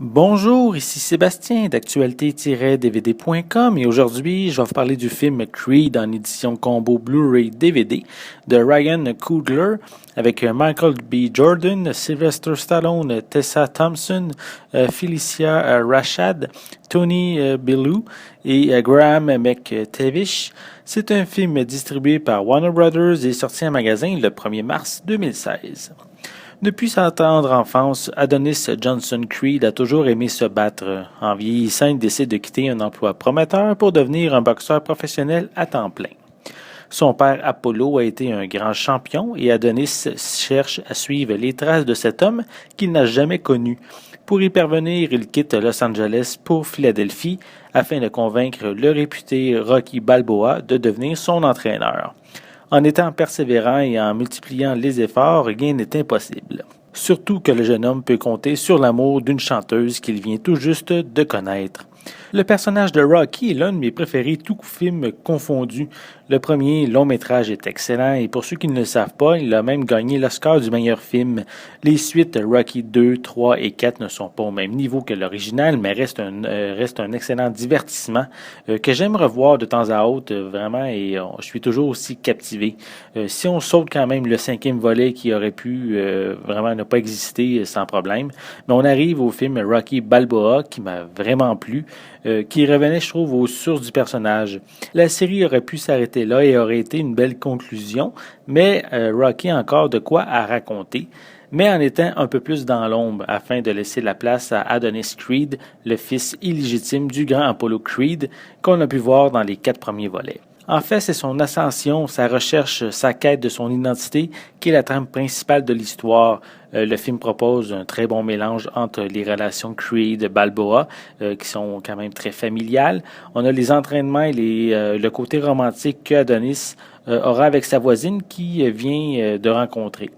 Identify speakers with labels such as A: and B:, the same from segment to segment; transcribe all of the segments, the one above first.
A: Bonjour, ici Sébastien d'actualité-dvd.com et aujourd'hui, je vais vous parler du film Creed en édition combo Blu-ray DVD de Ryan Coogler avec Michael B. Jordan, Sylvester Stallone, Tessa Thompson, Felicia Rashad, Tony Bellew et Graham McTavish. C'est un film distribué par Warner Brothers et sorti en magasin le 1er mars 2016. Depuis sa tendre enfance, Adonis Johnson Creed a toujours aimé se battre. En vieillissant, il décide de quitter un emploi prometteur pour devenir un boxeur professionnel à temps plein. Son père Apollo a été un grand champion et Adonis cherche à suivre les traces de cet homme qu'il n'a jamais connu. Pour y parvenir, il quitte Los Angeles pour Philadelphie afin de convaincre le réputé Rocky Balboa de devenir son entraîneur. En étant persévérant et en multipliant les efforts, rien n'est impossible. Surtout que le jeune homme peut compter sur l'amour d'une chanteuse qu'il vient tout juste de connaître. Le personnage de Rocky est l'un de mes préférés, tout film confondu. Le premier long métrage est excellent et pour ceux qui ne le savent pas, il a même gagné l'Oscar du meilleur film. Les suites Rocky 2, 3 et 4 ne sont pas au même niveau que l'original, mais reste un excellent divertissement que j'aime revoir de temps à autre, vraiment, et je suis toujours aussi captivé. Si on saute quand même le cinquième volet qui aurait pu vraiment ne pas exister sans problème, mais on arrive au film Rocky Balboa qui m'a vraiment plu. Qui revenait, je trouve, aux sources du personnage. La série aurait pu s'arrêter là et aurait été une belle conclusion, mais Rocky a encore de quoi à raconter, mais en étant un peu plus dans l'ombre afin de laisser la place à Adonis Creed, le fils illégitime du grand Apollo Creed, qu'on a pu voir dans les 4 premiers volets. En fait, c'est son ascension, sa recherche, sa quête de son identité qui est la trame principale de l'histoire. Le film propose un très bon mélange entre les relations Creed et Balboa, qui sont quand même très familiales. On a les entraînements et le côté romantique qu'Adonis aura avec sa voisine qui vient de rencontrer.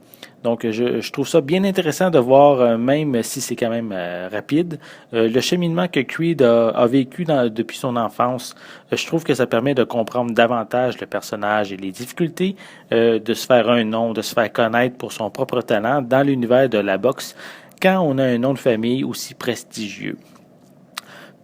A: Donc, je trouve ça bien intéressant de voir, même si c'est quand même rapide, le cheminement que Creed a vécu depuis son enfance. Je trouve que ça permet de comprendre davantage le personnage et les difficultés de se faire un nom, de se faire connaître pour son propre talent dans l'univers de la boxe quand on a un nom de famille aussi prestigieux.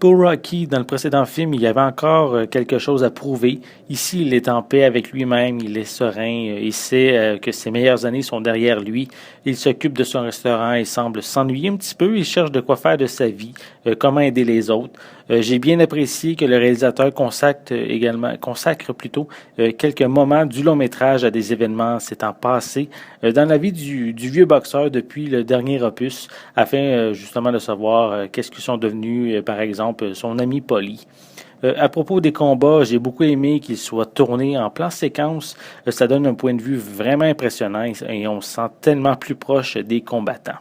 A: Pour Rocky, dans le précédent film, il y avait encore quelque chose à prouver. Ici, il est en paix avec lui-même, il est serein, il sait que ses meilleures années sont derrière lui. Il s'occupe de son restaurant et semble s'ennuyer un petit peu. Il cherche de quoi faire de sa vie, comment aider les autres. J'ai bien apprécié que le réalisateur consacre plutôt quelques moments du long métrage à des événements s'étant passés dans la vie du vieux boxeur depuis le dernier opus, afin justement de savoir qu'est-ce qu'ils sont devenus, par exemple, son ami Polly. À propos des combats, j'ai beaucoup aimé qu'ils soient tournés en plan séquence. Ça donne un point de vue vraiment impressionnant et on se sent tellement plus proche des combattants.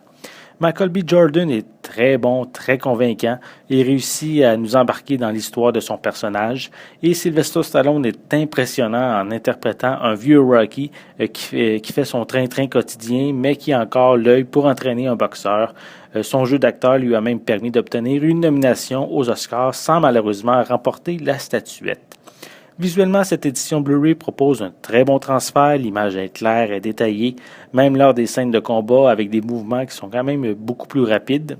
A: Michael B. Jordan est très bon, très convaincant. Il réussit à nous embarquer dans l'histoire de son personnage. Et Sylvester Stallone est impressionnant en interprétant un vieux Rocky qui fait son train-train quotidien, mais qui a encore l'œil pour entraîner un boxeur. Son jeu d'acteur lui a même permis d'obtenir une nomination aux Oscars sans malheureusement remporter la statuette. Visuellement, cette édition Blu-ray propose un très bon transfert, l'image est claire et détaillée, même lors des scènes de combat avec des mouvements qui sont quand même beaucoup plus rapides.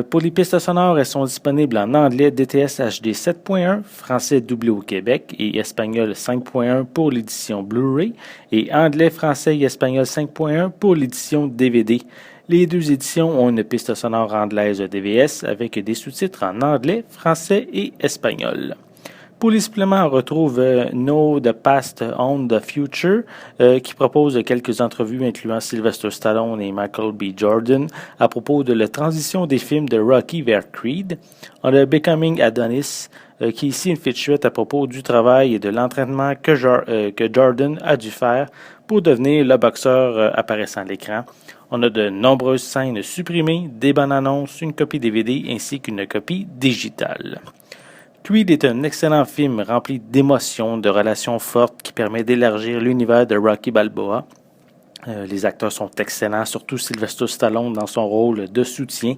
A: Pour les pistes sonores, elles sont disponibles en anglais DTS HD 7.1, français doublé au Québec et espagnol 5.1 pour l'édition Blu-ray et anglais, français et espagnol 5.1 pour l'édition DVD. Les deux éditions ont une piste sonore anglaise DVS avec des sous-titres en anglais, français et espagnol. Pour les suppléments, on retrouve Know the Past, Own the Future, qui propose quelques entrevues incluant Sylvester Stallone et Michael B. Jordan à propos de la transition des films de Rocky vers Creed. On a Becoming Adonis, qui est ici une featurette à propos du travail et de l'entraînement que Jordan a dû faire pour devenir le boxeur apparaissant à l'écran. On a de nombreuses scènes supprimées, des bandes annonces, une copie DVD ainsi qu'une copie digitale. Creed est un excellent film rempli d'émotions, de relations fortes qui permet d'élargir l'univers de Rocky Balboa. Les acteurs sont excellents, surtout Sylvester Stallone dans son rôle de soutien.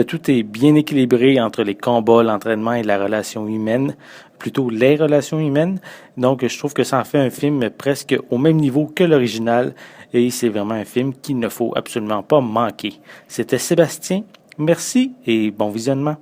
A: Tout est bien équilibré entre les combats, l'entraînement et la relation humaine, plutôt les relations humaines. Donc, je trouve que ça en fait un film presque au même niveau que l'original et c'est vraiment un film qu'il ne faut absolument pas manquer. C'était Sébastien Merci et bon visionnement.